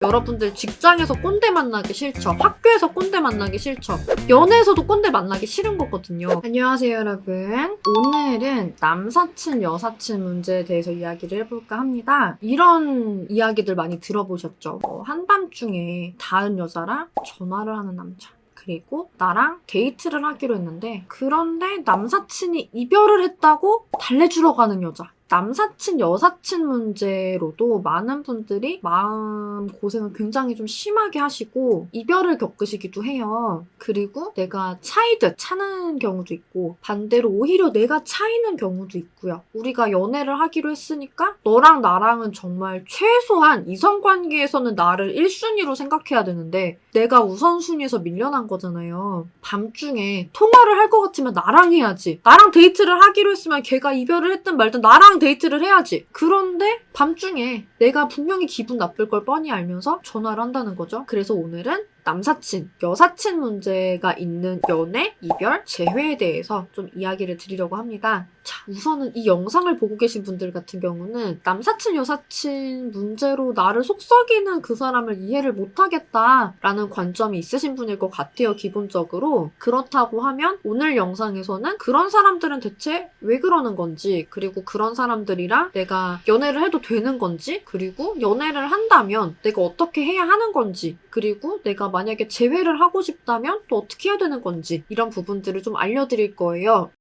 여러분들 직장에서 꼰대 만나기 싫죠? 학교에서 꼰대 만나기 싫죠? 연애에서도 꼰대 만나기 싫은 거거든요. 안녕하세요, 여러분. 오늘은 남사친, 여사친 문제에 대해서 이야기를 해볼까 합니다. 이런 이야기들 많이 들어보셨죠? 한밤중에 다른 여자랑 전화를 하는 남자. 그리고 나랑 데이트를 하기로 했는데 그런데 남사친이 이별을 했다고 달래주러 가는 여자. 남사친, 여사친 문제로도 많은 분들이 마음 고생을 굉장히 좀 심하게 하시고 이별을 겪으시기도 해요. 그리고 내가 차이듯 차는 경우도 있고 반대로 오히려 내가 차이는 경우도 있고요. 우리가 연애를 하기로 했으니까 너랑 나랑은 정말 최소한 이성관계에서는 나를 1순위로 생각해야 되는데 내가 우선순위에서 밀려난 거잖아요. 밤중에 통화를 할 것 같으면 나랑 해야지. 나랑 데이트를 하기로 했으면 걔가 이별을 했든 말든 나랑 데이트를 해야지. 그런데 밤중에 내가 분명히 기분 나쁠 걸 뻔히 알면서 전화를 한다는 거죠. 그래서 오늘은 남사친, 여사친 문제가 있는 연애, 이별, 재회에 대해서 좀 이야기를 드리려고 합니다. 자, 우선은 이 영상을 보고 계신 분들 같은 경우는 남사친, 여사친 문제로 나를 속썩이는 그 사람을 이해를 못하겠다라는 관점이 있으신 분일 것 같아요, 기본적으로. 그렇다고 하면 오늘 영상에서는 그런 사람들은 대체 왜 그러는 건지, 그리고 그런 사람들이랑 내가 연애를 해도 되는 건지, 그리고 연애를 한다면 내가 어떻게 해야 하는 건지, 그리고 내가 만약에 재회를 하고 싶다면 또 어떻게 해야 되는 건지 이런 부분들을 좀 알려드릴 거예요.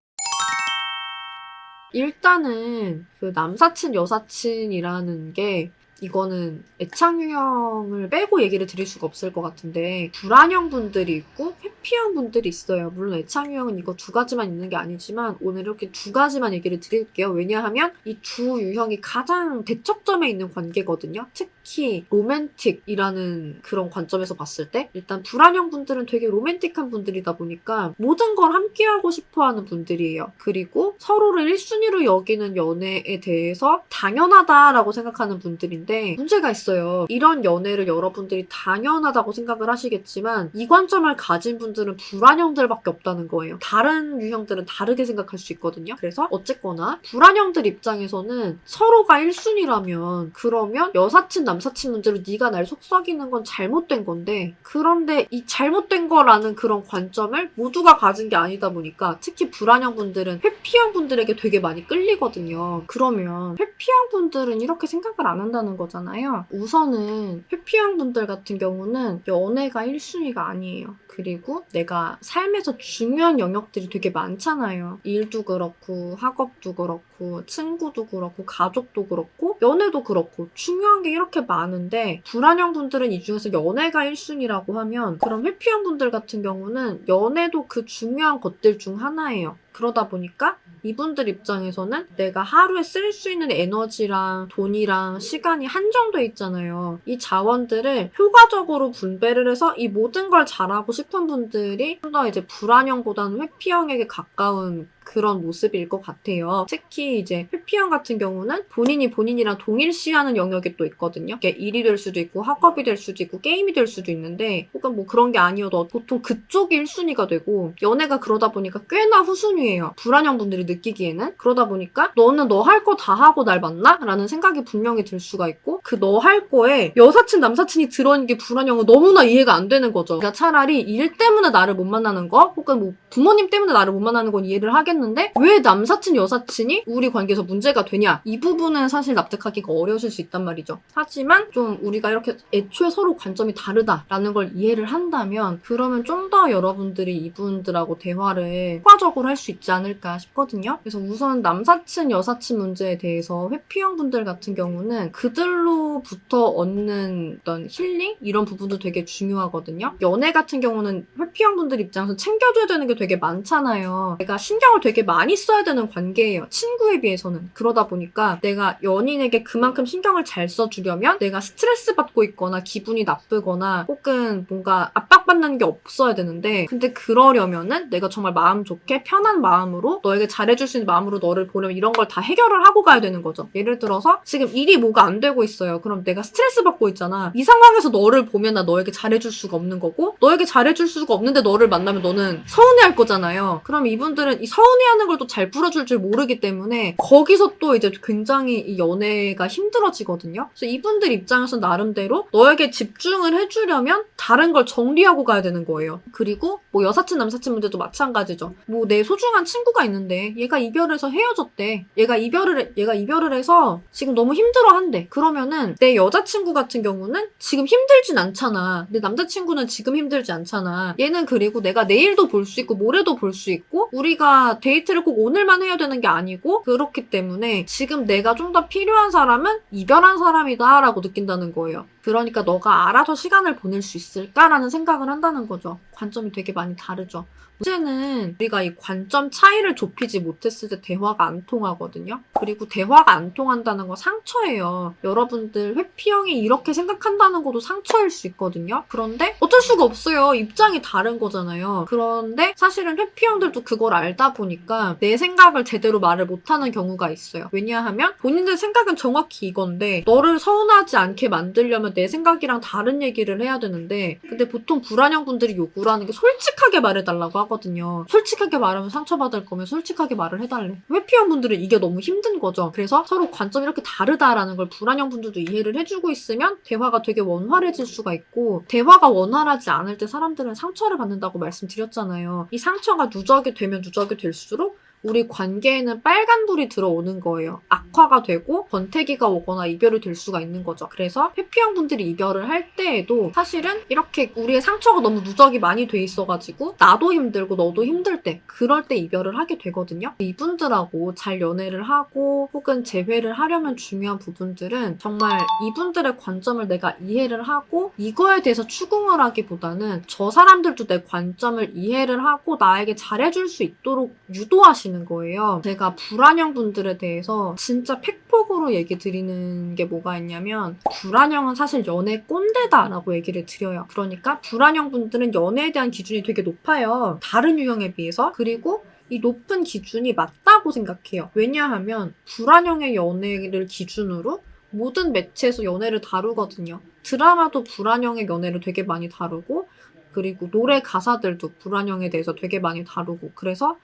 일단은 그 남사친, 여사친이라는 게 이거는 애착 유형을 빼고 얘기를 드릴 수가 없을 것 같은데 불안형 분들이 있고 회피형 분들이 있어요. 물론 애착 유형은 이거 두 가지만 있는 게 아니지만 오늘 이렇게 두 가지만 얘기를 드릴게요. 왜냐하면 이 두 유형이 가장 대척점에 있는 관계거든요. 특히 로맨틱이라는 그런 관점에서 봤을 때 일단 불안형 분들은 되게 로맨틱한 분들이다 보니까 모든 걸 함께하고 싶어하는 분들이에요. 그리고 서로를 1순위로 여기는 연애에 대해서 당연하다라고 생각하는 분들인데 문제가 있어요. 이런 연애를 여러분들이 당연하다고 생각을 하시겠지만 이 관점을 가진 분들은 불안형들밖에 없다는 거예요. 다른 유형들은 다르게 생각할 수 있거든요. 그래서 어쨌거나 불안형들 입장에서는 서로가 1순위라면 그러면 여사친, 남사친 문제로 네가 날 속삭이는 건 잘못된 건데 그런데 이 잘못된 거라는 그런 관점을 모두가 가진 게 아니다 보니까 특히 불안형 분들은 회피형 분들에게 되게 많이 끌리거든요. 그러면 회피형 분들은 이렇게 생각을 안 한다는 거잖아요. 우선은 회피형 분들 같은 경우는 연애가 1순위가 아니에요. 그리고 내가 삶에서 중요한 영역들이 되게 많잖아요. 일도 그렇고 학업도 그렇고 친구도 그렇고 가족도 그렇고 연애도 그렇고 중요한 게 이렇게 많은데 불안형 분들은 이 중에서 연애가 1순위라고 하면 그럼 회피형 분들 같은 경우는 연애도 그 중요한 것들 중 하나예요. 그러다 보니까 이분들 입장에서는 내가 하루에 쓸 수 있는 에너지랑 돈이랑 시간이 한정돼 있잖아요. 이 자원들을 효과적으로 분배를 해서 이 모든 걸 잘하고 싶은 분들이 좀 더 이제 불안형보다는 회피형에게 가까운 그런 모습일 것 같아요. 특히 이제 회피형 같은 경우는 본인이랑 동일시하는 영역이 또 있거든요. 이게 일이 될 수도 있고 학업이 될 수도 있고 게임이 될 수도 있는데 혹은 뭐 그런 게 아니어도 보통 그쪽이 1순위가 되고 연애가 그러다 보니까 꽤나 후순위예요. 불안형 분들이 느끼기에는. 그러다 보니까 너는 너 할 거 다 하고 날 만나? 라는 생각이 분명히 들 수가 있고 그 너 할 거에 여사친, 남사친이 들어있는 게 불안형은 너무나 이해가 안 되는 거죠. 그러니까 차라리 일 때문에 나를 못 만나는 거 혹은 뭐 부모님 때문에 나를 못 만나는 건 이해를 하겠는데 왜 남사친, 여사친이 우리 관계에서 문제가 되냐? 이 부분은 사실 납득하기가 어려우실 수 있단 말이죠. 하지만 좀 우리가 이렇게 애초에 서로 관점이 다르다라는 걸 이해를 한다면 그러면 좀 더 여러분들이 이분들하고 대화를 효과적으로 할 수 있지 않을까 싶거든요. 그래서 우선 남사친, 여사친 문제에 대해서 회피형 분들 같은 경우는 그들로부터 얻는 어떤 힐링? 이런 부분도 되게 중요하거든요. 연애 같은 경우는 회피형 분들 입장에서 챙겨줘야 되는 게 되게 많잖아요. 내가 신경을 되게 많이 써야 되는 관계예요. 친구에 비해서는. 그러다 보니까 내가 연인에게 그만큼 신경을 잘 써주려면 내가 스트레스 받고 있거나 기분이 나쁘거나 혹은 뭔가 압박받는 게 없어야 되는데 근데 그러려면은 내가 정말 마음 좋게 편한 착한 마음으로 너에게 잘해줄 수 있는 마음으로 너를 보려면 이런 걸 다 해결을 하고 가야 되는 거죠. 예를 들어서 지금 일이 뭐가 안 되고 있어요. 그럼 내가 스트레스 받고 있잖아. 이 상황에서 너를 보면 나 너에게 잘해줄 수가 없는 거고 너에게 잘해줄 수가 없는데 너를 만나면 너는 서운해할 거잖아요. 그럼 이분들은 이 서운해하는 걸 또 잘 풀어줄 줄 모르기 때문에 거기서 또 이제 굉장히 이 연애가 힘들어지거든요. 그래서 이분들 입장에서 나름대로 너에게 집중을 해주려면 다른 걸 정리하고 가야 되는 거예요. 그리고 뭐 여사친 남사친 문제도 마찬가지죠. 뭐 내 소중한 친구가 있는데 얘가 이별해서 헤어졌대. 얘가 이별을 해서 지금 너무 힘들어한대. 그러면은 내 여자친구 같은 경우는 지금 힘들진 않잖아. 내 남자친구는 지금 힘들지 않잖아. 얘는 그리고 내가 내일도 볼 수 있고 모레도 볼 수 있고 우리가 데이트를 꼭 오늘만 해야 되는 게 아니고 그렇기 때문에 지금 내가 좀 더 필요한 사람은 이별한 사람이다 라고 느낀다는 거예요. 그러니까 너가 알아서 시간을 보낼 수 있을까라는 생각을 한다는 거죠. 관점이 되게 많이 다르죠. 문제는 우리가 이 관점 차이를 좁히지 못했을 때 대화가 안 통하거든요. 그리고 대화가 안 통한다는 건 상처예요. 여러분들 회피형이 이렇게 생각한다는 것도 상처일 수 있거든요. 그런데 어쩔 수가 없어요. 입장이 다른 거잖아요. 그런데 사실은 회피형들도 그걸 알다 보니까 내 생각을 제대로 말을 못하는 경우가 있어요. 왜냐하면 본인들 생각은 정확히 이건데 너를 서운하지 않게 만들려면 내 생각이랑 다른 얘기를 해야 되는데 근데 보통 불안형 분들이 요구를 하는 게 솔직하게 말해달라고 하거든요. 솔직하게 말하면 상처받을 거면 솔직하게 말을 해달래. 회피형 분들은 이게 너무 힘든 거죠. 그래서 서로 관점이 이렇게 다르다라는 걸 불안형 분들도 이해를 해주고 있으면 대화가 되게 원활해질 수가 있고 대화가 원활하지 않을 때 사람들은 상처를 받는다고 말씀드렸잖아요. 이 상처가 누적이 되면 누적이 될수록 우리 관계에는 빨간불이 들어오는 거예요. 악화가 되고 권태기가 오거나 이별이 될 수가 있는 거죠. 그래서 회피형 분들이 이별을 할 때에도 사실은 이렇게 우리의 상처가 너무 누적이 많이 돼 있어가지고 나도 힘들고 너도 힘들 때 그럴 때 이별을 하게 되거든요. 이분들하고 잘 연애를 하고 혹은 재회를 하려면 중요한 부분들은 정말 이분들의 관점을 내가 이해를 하고 이거에 대해서 추궁을 하기보다는 저 사람들도 내 관점을 이해를 하고 나에게 잘해줄 수 있도록 유도하시는 거예요. 제가 불안형 분들에 대해서 진짜 팩폭으로 얘기 드리는 게 뭐가 있냐면 불안형은 사실 연애 꼰대다라고 얘기를 드려요. 그러니까 불안형 분들은 연애에 대한 기준이 되게 높아요. 다른 유형에 비해서. 그리고 이 높은 기준이 맞다고 생각해요. 왜냐하면 불안형의 연애를 기준으로 모든 매체에서 연애를 다루거든요. 드라마도 불안형의 연애를 되게 많이 다루고 그리고 노래 가사들도 불안형에 대해서 되게 많이 다루고 그래서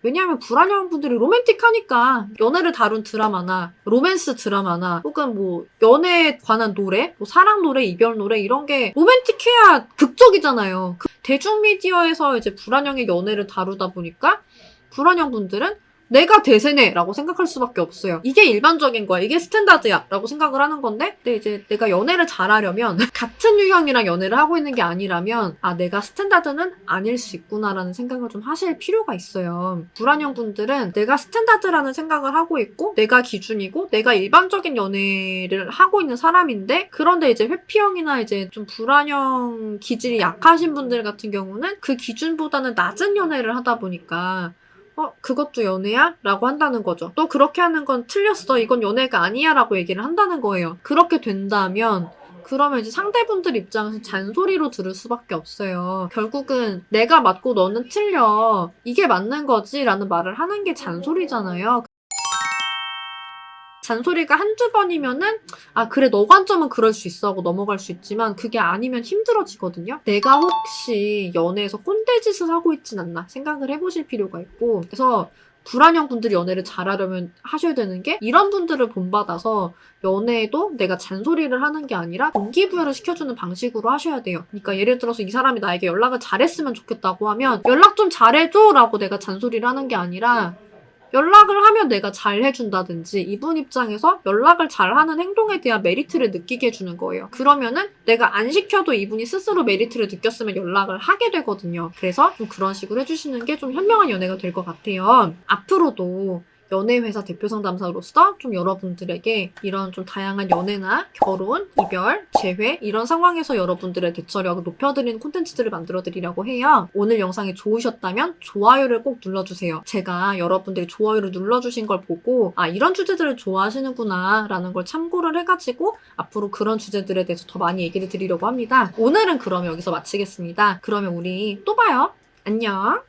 왜냐하면 불안형 분들이 로맨틱하니까 연애를 다룬 드라마나 로맨스 드라마나 혹은 뭐 연애에 관한 노래, 뭐 사랑 노래, 이별 노래 이런 게 로맨틱해야 극적이잖아요. 대중미디어에서 이제 불안형의 연애를 다루다 보니까 불안형 분들은 내가 대세네 라고 생각할 수밖에 없어요. 이게 일반적인 거야. 이게 스탠다드야 라고 생각을 하는 건데 근데 이제 내가 연애를 잘하려면 같은 유형이랑 연애를 하고 있는 게 아니라면 아 내가 스탠다드는 아닐 수 있구나 라는 생각을 좀 하실 필요가 있어요. 불안형 분들은 내가 스탠다드라는 생각을 하고 있고 내가 기준이고 내가 일반적인 연애를 하고 있는 사람인데 그런데 이제 회피형이나 이제 좀 불안형 기질이 약하신 분들 같은 경우는 그 기준보다는 낮은 연애를 하다 보니까 그것도 연애야? 라고 한다는 거죠. 또 그렇게 하는 건 틀렸어. 이건 연애가 아니야. 라고 얘기를 한다는 거예요. 그렇게 된다면 그러면 이제 상대분들 입장에서 잔소리로 들을 수밖에 없어요. 결국은 내가 맞고 너는 틀려. 이게 맞는 거지. 라는 말을 하는 게 잔소리잖아요. 잔소리가 한두 번이면은 아 그래 너 관점은 그럴 수 있어 하고 넘어갈 수 있지만 그게 아니면 힘들어지거든요. 내가 혹시 연애에서 꼰대짓을 하고 있진 않나 생각을 해보실 필요가 있고 그래서 불안형 분들이 연애를 잘하려면 하셔야 되는 게 이런 분들을 본받아서 연애에도 내가 잔소리를 하는 게 아니라 동기부여를 시켜주는 방식으로 하셔야 돼요. 그러니까 예를 들어서 이 사람이 나에게 연락을 잘했으면 좋겠다고 하면 연락 좀 잘해줘 라고 내가 잔소리를 하는 게 아니라 연락을 하면 내가 잘 해준다든지 이분 입장에서 연락을 잘하는 행동에 대한 메리트를 느끼게 해주는 거예요. 그러면은 내가 안 시켜도 이분이 스스로 메리트를 느꼈으면 연락을 하게 되거든요. 그래서 좀 그런 식으로 해주시는 게 좀 현명한 연애가 될 것 같아요. 앞으로도 연애회사 대표 상담사로서 좀 여러분들에게 이런 좀 다양한 연애나 결혼, 이별, 재회 이런 상황에서 여러분들의 대처력을 높여드리는 콘텐츠들을 만들어드리려고 해요. 오늘 영상이 좋으셨다면 좋아요를 꼭 눌러주세요. 제가 여러분들이 좋아요를 눌러주신 걸 보고 아 이런 주제들을 좋아하시는구나 라는 걸 참고를 해가지고 앞으로 그런 주제들에 대해서 더 많이 얘기를 드리려고 합니다. 오늘은 그러면 여기서 마치겠습니다. 그러면 우리 또 봐요. 안녕.